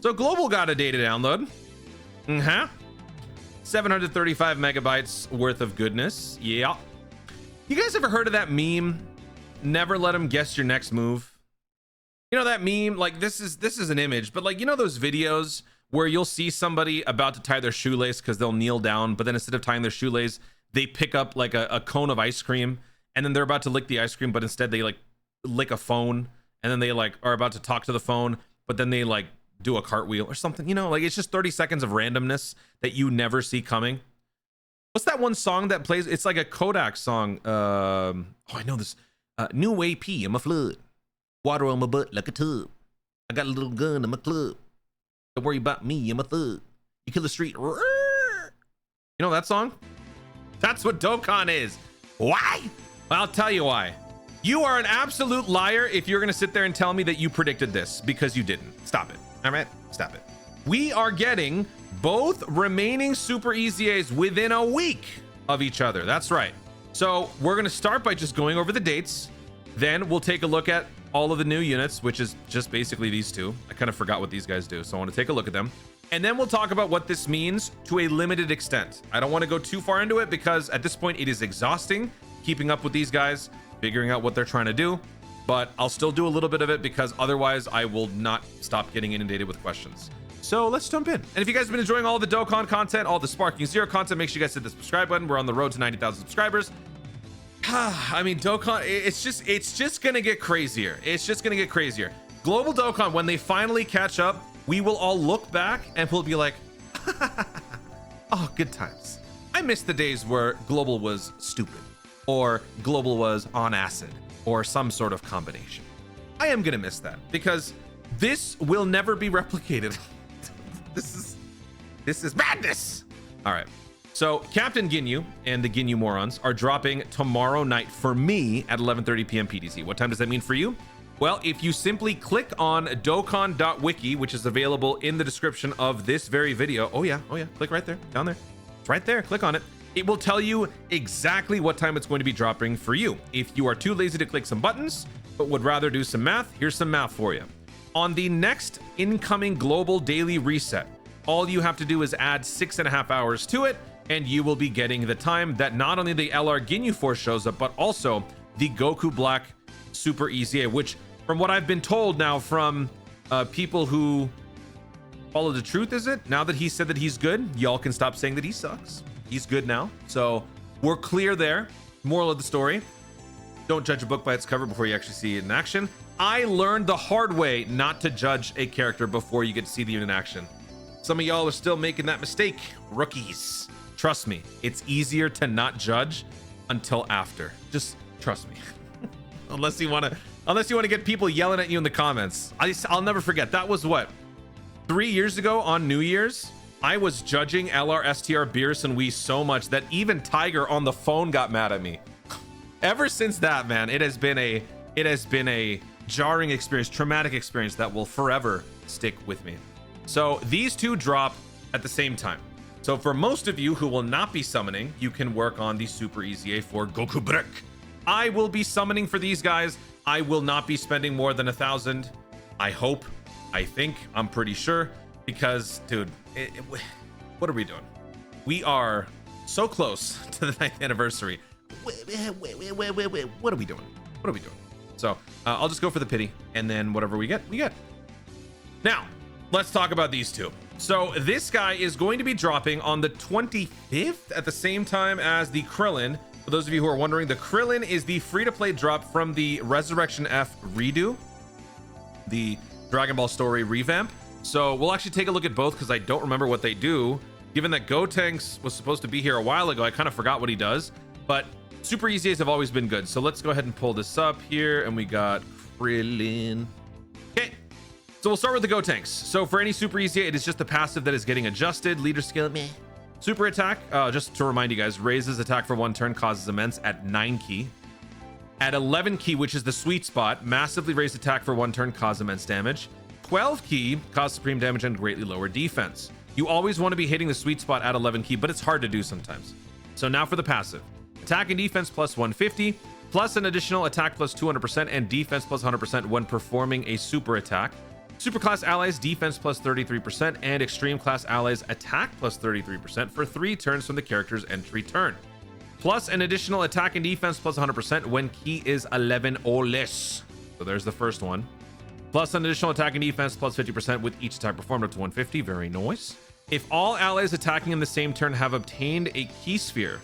So Global got a data download. 735 megabytes worth of goodness. Yeah. You guys ever heard of that meme? Never let them guess your next move. You know that meme? Like this is an image, but like, you know those videos where you'll see somebody about to tie their shoelace because they'll kneel down, but then instead of tying their shoelace, they pick up like a cone of ice cream, and then they're about to lick the ice cream, but instead they like lick a phone, and then they like are about to talk to the phone, but then they like do a cartwheel or something, you know, like it's just 30 seconds of randomness that you never see coming. What's that one song that plays? It's like a Kodak song. Oh, I know this. New AP, I'm a flood. Water on my butt like a tub. I got a little gun in my club. Don't worry about me, I'm a thug. You kill the street. You know that song? That's what Dokkan is. Why? I'll tell you why. You are an absolute liar if you're gonna sit there and tell me that you predicted this, because you didn't. Stop it. All right, stop it. We are getting both remaining Super EZAs within a week of each other. That's right. So we're gonna start by just going over the dates. Then we'll take a look at all of the new units, which is just basically these two. I kind of forgot what these guys do, so I want to take a look at them. And then we'll talk about what this means to a limited extent. I don't want to go too far into it because at this point it is exhausting keeping up with these guys, figuring out what they're trying to do. But I'll still do a little bit of it because otherwise I will not stop getting inundated with questions. So let's jump in. And if you guys have been enjoying all the Dokkan content, all the Sparking Zero content, make sure you guys hit the subscribe button. We're on the road to 90,000 subscribers. I mean, Dokkan, it's just gonna get crazier. It's just gonna get crazier. Global Dokkan, when they finally catch up, we will all look back and we'll be like, oh, good times. I miss the days where Global was stupid, or Global was on acid, or some sort of combination. I am gonna miss that because this will never be replicated. This is madness. All right. So Captain Ginyu and the Ginyu morons are dropping tomorrow night for me at 11:30 p.m. PDC. What time does that mean for you? Well, if you simply click on Dokkan.wiki, which is available in the description of this very video. Oh yeah, click right there, down there. It's right there, click on it. It will tell you exactly what time it's going to be dropping for you. If you are too lazy to click some buttons, but would rather do some math, here's some math for you. On the next incoming global daily reset, all you have to do is add 6.5 hours to it, and you will be getting the time that not only the LR Ginyu Force shows up, but also the Goku Black Super EZA, which from what I've been told now from people who follow the truth, is it? Now that he said that he's good, y'all can stop saying that he sucks. He's good now. So we're clear there. Moral of the story, don't judge a book by its cover before you actually see it in action. I learned the hard way not to judge a character before you get to see the unit in action. Some of y'all are still making that mistake, rookies. Trust me, it's easier to not judge until after. Just trust me. unless you want to get people yelling at you in the comments. I'll never forget. That was what, 3 years ago on New Year's. I was judging LRSTR Beerus and Wii so much that even Tiger on the phone got mad at me. Ever since that, man, it has been a jarring experience, traumatic experience that will forever stick with me. So these two drop at the same time. So for most of you who will not be summoning, you can work on the Super EZA for Goku Black. I will be summoning for these guys. I will not be spending more than 1,000. I hope, I think, I'm pretty sure, because dude, what are we doing? We are so close to the 9th anniversary. What are we doing? What are we doing? So I'll just go for the pity, and then whatever we get, we get. Now, let's talk about these two. So this guy is going to be dropping on the 25th at the same time as the Krillin. For those of you who are wondering, the Krillin is the free-to-play drop from the Resurrection F redo, the Dragon Ball story revamp. So we'll actually take a look at both because I don't remember what they do. Given that Gotenks was supposed to be here a while ago, I kind of forgot what he does. But Super EZAs have always been good. So let's go ahead and pull this up here. And we got Krillin. Okay. So we'll start with the Gotenks. So for any Super EZA, it is just the passive that is getting adjusted. Leader skill, meh. Super attack, just to remind you guys, raises attack for 1 turn, causes immense at 9 key. At 11 key, which is the sweet spot, massively raised attack for 1 turn, cause immense damage. 12 key, cause supreme damage and greatly lower defense. You always want to be hitting the sweet spot at 11 key, but it's hard to do sometimes. So now for the passive. Attack and defense plus 150, plus an additional attack plus 200% and defense plus 100% when performing a super attack. Super class allies defense plus 33% and extreme class allies attack plus 33% for 3 turns from the character's entry turn. Plus an additional attack and defense plus 100% when key is 11 or less. So there's the first one. Plus an additional attack and defense plus 50% with each attack performed up to 150. Very nice. If all allies attacking in the same turn have obtained a key sphere.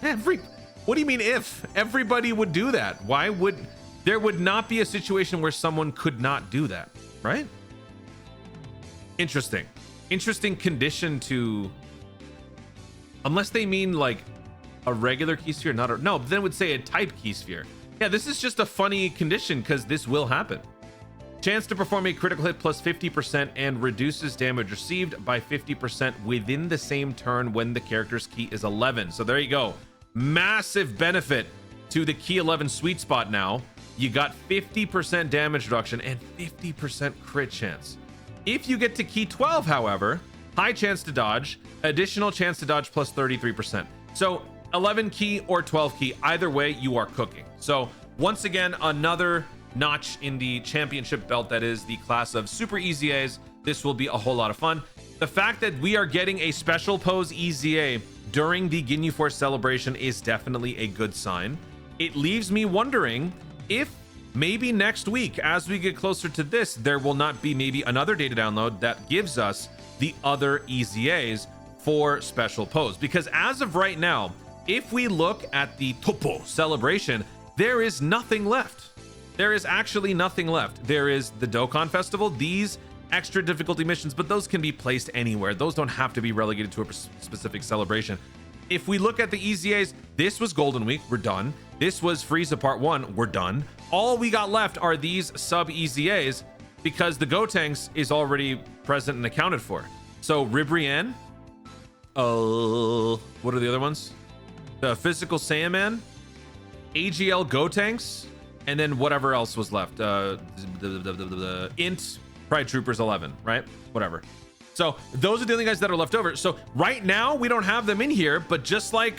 What do you mean if? Everybody would do that. Why would... There would not be a situation where someone could not do that, right? Interesting. Interesting condition to... Unless they mean like a regular key sphere, not a... No, then it would say a type key sphere. Yeah, this is just a funny condition because this will happen. Chance to perform a critical hit plus 50% and reduces damage received by 50% within the same turn when the character's key is 11. So there you go. Massive benefit to the key 11 sweet spot now. You got 50% damage reduction and 50% crit chance. If you get to key 12, however, high chance to dodge, additional chance to dodge plus 33%. So 11 key or 12 key, either way, you are cooking. So once again, another notch in the championship belt that is the class of Super EZAs. This will be a whole lot of fun. The fact that we are getting a special pose EZA during the Ginyu Force celebration is definitely a good sign. It leaves me wondering if maybe next week, as we get closer to this, there will not be maybe another data download that gives us the other EZAs for special pose. Because as of right now, if we look at the Topo celebration, there is nothing left. There is actually nothing left. There is the Dokkan Festival, these extra difficulty missions, but those can be placed anywhere. Those don't have to be relegated to a specific celebration. If we look at the EZAs, this was Golden Week, we're done. This was Frieza Part 1, we're done. All we got left are these sub EZAs because the Gotenks is already present and accounted for. So Ribrianne, what are the other ones? The Physical Saiyaman, AGL Gotenks, and then whatever else was left. The Int Pride Troopers 11, right? Whatever. So those are the only guys that are left over. So right now we don't have them in here, but just like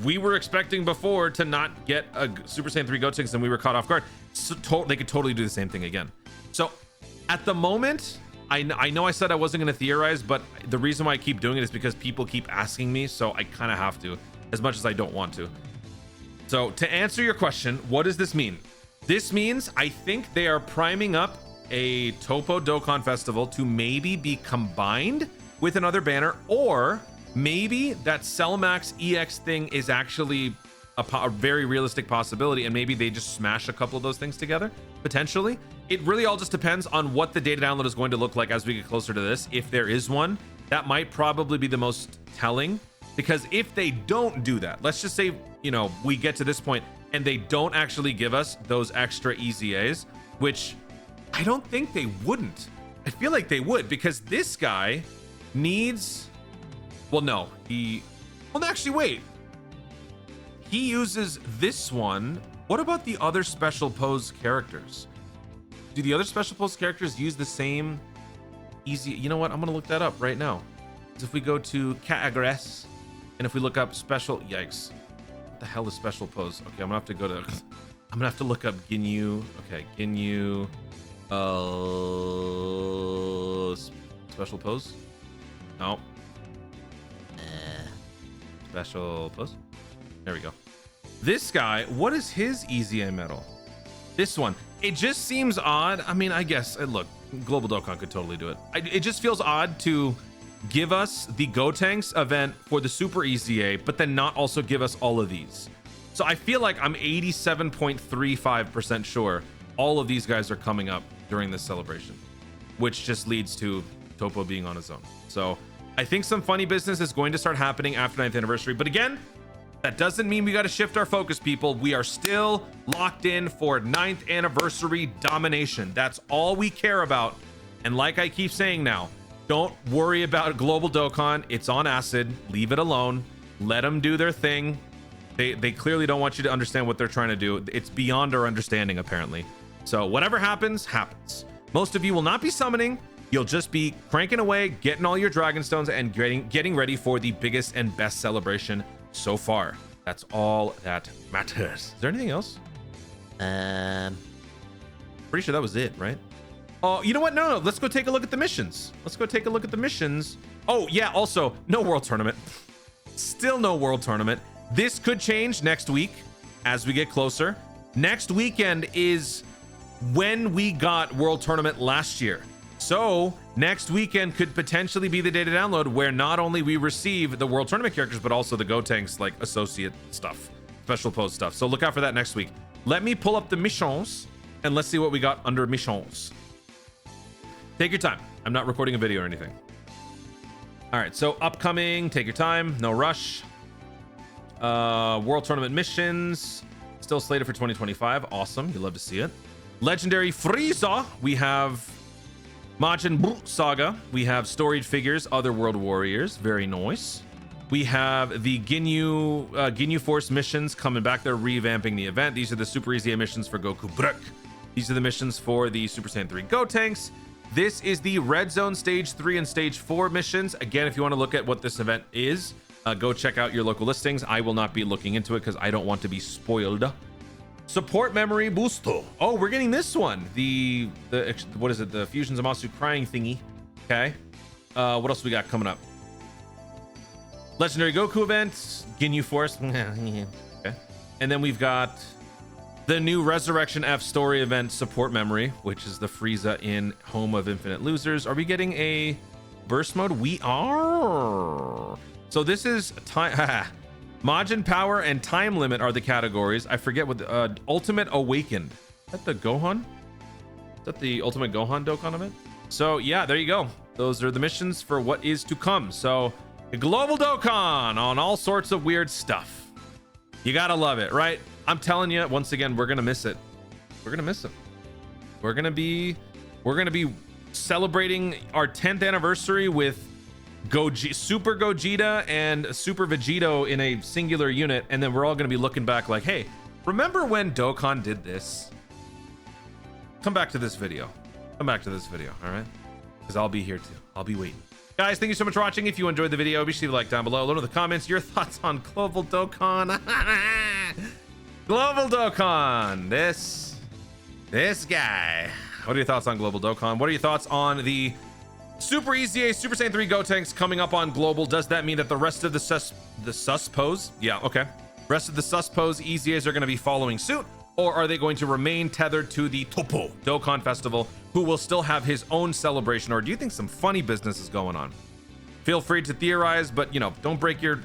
we were expecting before to not get a Super Saiyan 3 Gotenks and we were caught off guard, so they could totally do the same thing again. So at the moment, I know I said I wasn't going to theorize, but the reason why I keep doing it is because people keep asking me, so I kind of have to, as much as I don't want to. So to answer your question, what does this mean? This means I think they are priming up a Topo Dokkan Festival to maybe be combined with another banner, or maybe that Cellmax EX thing is actually a very realistic possibility, and maybe they just smash a couple of those things together, potentially. It really all just depends on what the data download is going to look like as we get closer to this. If there is one, that might probably be the most telling, because if they don't do that, let's just say, you know, we get to this point and they don't actually give us those extra EZAs, which I don't think they wouldn't. I feel like they would, because this guy needs, well, no, actually, wait. He uses this one. What about the other special pose characters? Do the other special pose characters use the same easy? You know what? I'm going to look that up right now. If we go to Caagres, and if we look up special, yikes. What the hell is special pose? Okay, I'm going to have to go to, I'm going to have to look up Ginyu. Okay, Ginyu. Special pose? No. Special pose? There we go. This guy, what is his EZA medal? This one. It just seems odd. I mean, I guess, look, Global Dokkan could totally do it. It just feels odd to give us the Gotenks event for the Super EZA, but then not also give us all of these. So I feel like I'm 87.35% sure all of these guys are coming up during this celebration, which just leads to Topo being on his own. So I think some funny business is going to start happening after 9th anniversary. But again, that doesn't mean we got to shift our focus, people. We are still locked in for 9th anniversary domination. That's all we care about. And like I keep saying now, don't worry about Global Dokkan. It's on acid. Leave it alone. Let them do their thing. They clearly don't want you to understand what they're trying to do. It's beyond our understanding, apparently. So whatever happens, happens. Most of you will not be summoning. You'll just be cranking away, getting all your Dragon Stones, and getting ready for the biggest and best celebration so far. That's all that matters. Is there anything else? Pretty sure that was it, right? Oh, you know what? No, let's go take a look at the missions. Let's go take a look at the missions. Oh yeah, also no world tournament. Still no world tournament. This could change next week as we get closer. Next weekend is when we got world tournament last year. So next weekend could potentially be the day to download, where not only we receive the world tournament characters, but also the Gotenks like associate stuff, special pose stuff. So look out for that next week. Let me pull up the missions and let's see what we got under missions. Take your time. I'm not recording a video or anything. All right, so upcoming, take your time, no rush. World tournament missions, still slated for 2025. Awesome, you love to see it. Legendary Frieza, we have Majin Buu Saga, we have storied figures, other world warriors, very nice. We have the Ginyu Force missions coming back. They're revamping the event. These are the super easy missions for Goku Black. These are the missions for the Super Saiyan 3 Gotenks. This is the Red Zone Stage 3 and Stage 4 missions. Again, if you want to look at what this event is, go check out your local listings. I will not be looking into it because I don't want to be spoiled. Support memory booster. Oh, we're getting this one. The what is it? The Fusion Zamasu crying thingy. Okay. What else we got coming up? Legendary Goku events, Ginyu Force. Okay. And then we've got the new Resurrection F story event support memory, which is the Frieza in Home of Infinite Losers. Are we getting a burst mode? We are. So this is time. Majin Power and Time Limit are the categories. I forget what the Ultimate Awakened. Is that the Gohan? Is that the Ultimate Gohan Dokkan event? So yeah, there you go. Those are the missions for what is to come. So Global Dokkan on all sorts of weird stuff. You gotta love it, right? I'm telling you, once again, we're gonna miss it. We're gonna miss it. We're gonna be celebrating our 10th anniversary with Super Gogeta and Super Vegito in a singular unit, and then we're all gonna be looking back like, hey, remember when Dokkan did this? Come back to this video. Come back to this video, all right? Because I'll be here too. I'll be waiting. Guys, thank you so much for watching. If you enjoyed the video, be sure to leave a like down below. Let me know in the comments your thoughts on Global Dokkan. Global Dokkan. This guy. What are your thoughts on Global Dokkan? What are your thoughts on the Super EZA Super Saiyan 3 Gotenks coming up on Global? Does that mean that the rest of the sus pose? Yeah, okay. Rest of the sus pose EZAs are going to be following suit, or are they going to remain tethered to the Topo Dokkan Festival, who will still have his own celebration? Or do you think some funny business is going on? Feel free to theorize, but you know, don't break your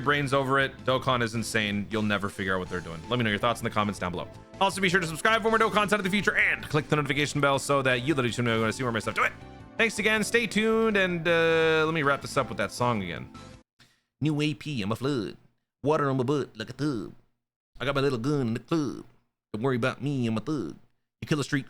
brains over it. Dokkan is insane. You'll never figure out what they're doing. Let me know your thoughts in the comments down below. Also, be sure to subscribe for more Dokkan content in the future and click the notification bell so that you literally know when I see more of my stuff. Do it. Thanks again. Stay tuned, and let me wrap this up with that song again. New AP, I'm a flood. Water on my butt like a tub. I got my little gun in the club. Don't worry about me, I'm a thug. You kill a streak.